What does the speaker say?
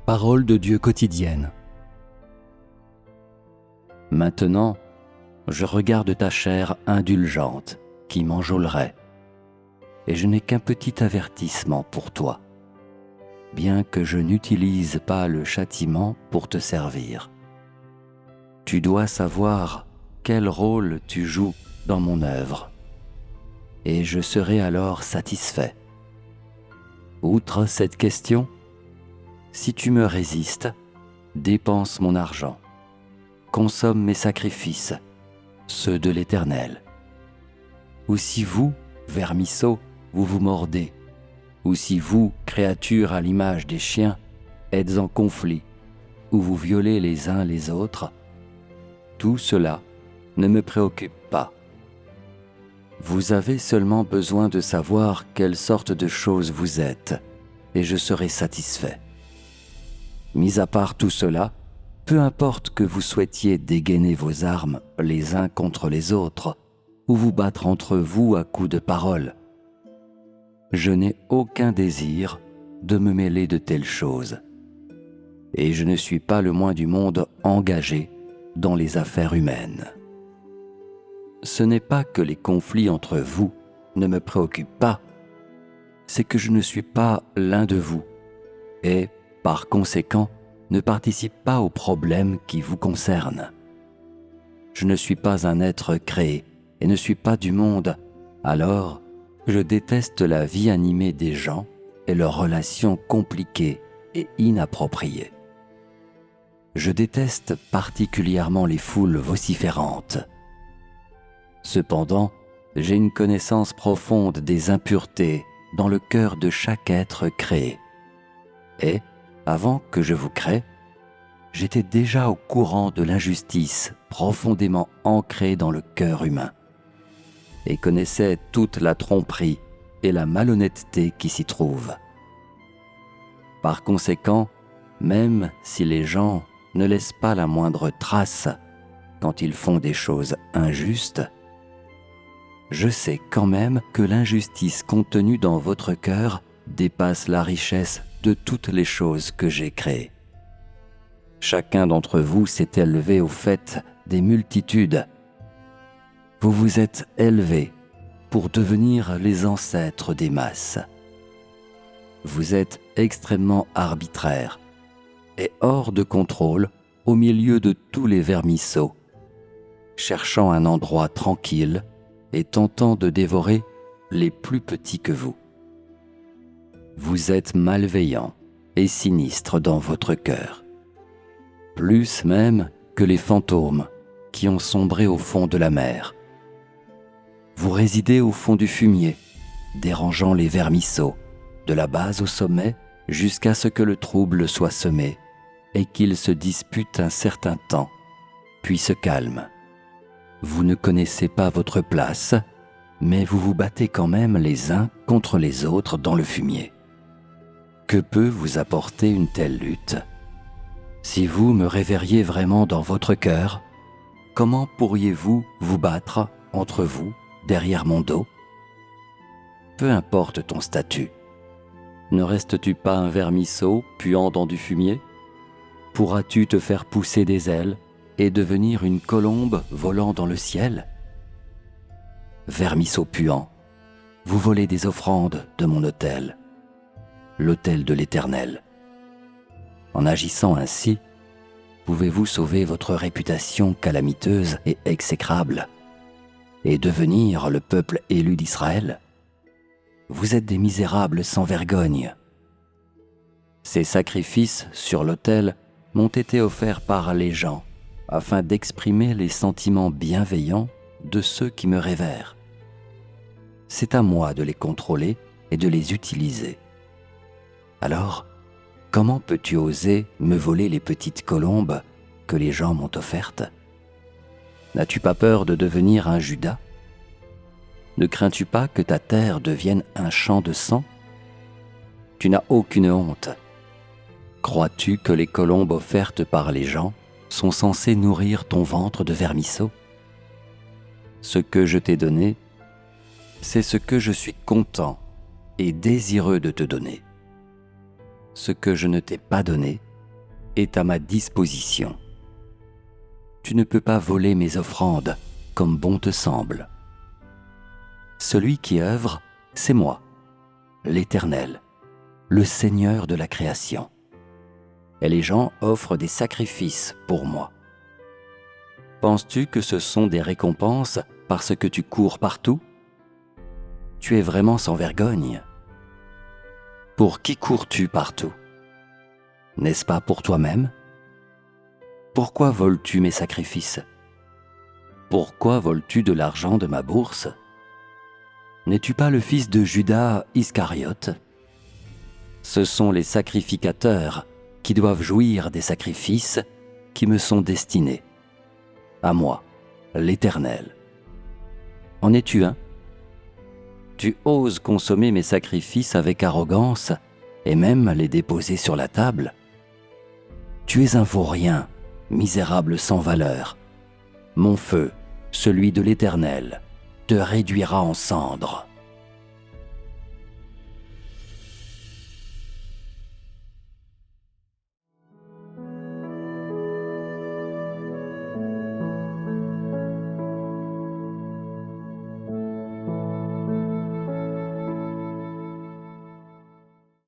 Parole de Dieu quotidienne. Maintenant, je regarde ta chair indulgente qui m'enjôlerait, et je n'ai qu'un petit avertissement pour toi, bien que je n'utilise pas le châtiment pour te servir. Tu dois savoir quel rôle tu joues dans mon œuvre, et je serai alors satisfait. Outre cette question, si tu me résistes, dépense mon argent, consomme mes sacrifices, ceux de l'Éternel. Ou si vous, vermisseaux, vous vous mordez, ou si vous, créatures à l'image des chiens, êtes en conflit, ou vous violez les uns les autres, tout cela ne me préoccupe pas. Vous avez seulement besoin de savoir quelle sorte de choses vous êtes, et je serai satisfait. Mis à part tout cela, peu importe que vous souhaitiez dégainer vos armes les uns contre les autres, ou vous battre entre vous à coups de parole, je n'ai aucun désir de me mêler de telles choses, et je ne suis pas le moins du monde engagé dans les affaires humaines. Ce n'est pas que les conflits entre vous ne me préoccupent pas, c'est que je ne suis pas l'un de vous, et, par conséquent, ne participe pas aux problèmes qui vous concernent. Je ne suis pas un être créé et ne suis pas du monde, alors je déteste la vie animée des gens et leurs relations compliquées et inappropriées. Je déteste particulièrement les foules vociférantes. Cependant, j'ai une connaissance profonde des impuretés dans le cœur de chaque être créé. Et, avant que je vous crée, j'étais déjà au courant de l'injustice profondément ancrée dans le cœur humain et connaissais toute la tromperie et la malhonnêteté qui s'y trouvent. Par conséquent, même si les gens ne laissent pas la moindre trace quand ils font des choses injustes, je sais quand même que l'injustice contenue dans votre cœur dépasse la richesse de toutes les choses que j'ai créées. Chacun d'entre vous s'est élevé au fait des multitudes. Vous vous êtes élevés pour devenir les ancêtres des masses. Vous êtes extrêmement arbitraires et hors de contrôle au milieu de tous les vermisseaux, cherchant un endroit tranquille et tentant de dévorer les plus petits que vous. Vous êtes malveillant et sinistre dans votre cœur, plus même que les fantômes qui ont sombré au fond de la mer. Vous résidez au fond du fumier, dérangeant les vermisseaux, de la base au sommet, jusqu'à ce que le trouble soit semé et qu'il se dispute un certain temps, puis se calme. Vous ne connaissez pas votre place, mais vous vous battez quand même les uns contre les autres dans le fumier. Que peut vous apporter une telle lutte? Si vous me révériez vraiment dans votre cœur, comment pourriez-vous vous battre entre vous derrière mon dos? Peu importe ton statut, ne restes-tu pas un vermisseau puant dans du fumier? Pourras-tu te faire pousser des ailes et devenir une colombe volant dans le ciel? Vermisseau puant, vous volez des offrandes de mon autel, l'autel de l'Éternel. En agissant ainsi, pouvez-vous sauver votre réputation calamiteuse et exécrable et devenir le peuple élu d'Israël? Vous êtes des misérables sans vergogne. Ces sacrifices sur l'autel m'ont été offerts par les gens afin d'exprimer les sentiments bienveillants de ceux qui me révèrent. C'est à moi de les contrôler et de les utiliser. Alors, comment peux-tu oser me voler les petites colombes que les gens m'ont offertes? N'as-tu pas peur de devenir un Judas? Ne crains-tu pas que ta terre devienne un champ de sang? Tu n'as aucune honte. Crois-tu que les colombes offertes par les gens sont censées nourrir ton ventre de vermisseaux? Ce que je t'ai donné, c'est ce que je suis content et désireux de te donner. Ce que je ne t'ai pas donné, est à ma disposition. Tu ne peux pas voler mes offrandes comme bon te semble. Celui qui œuvre, c'est moi, l'Éternel, le Seigneur de la création. Et les gens offrent des sacrifices pour moi. Penses-tu que ce sont des récompenses parce que tu cours partout? Tu es vraiment sans vergogne. Pour qui cours-tu partout? N'est-ce pas pour toi-même? Pourquoi voles-tu mes sacrifices? Pourquoi voles-tu de l'argent de ma bourse? N'es-tu pas le fils de Judas Iscariote? Ce sont les sacrificateurs qui doivent jouir des sacrifices qui me sont destinés. À moi, l'Éternel. En es-tu un? Tu oses consommer mes sacrifices avec arrogance et même les déposer sur la table? Tu es un vaurien, misérable sans valeur. Mon feu, celui de l'Éternel, te réduira en cendres.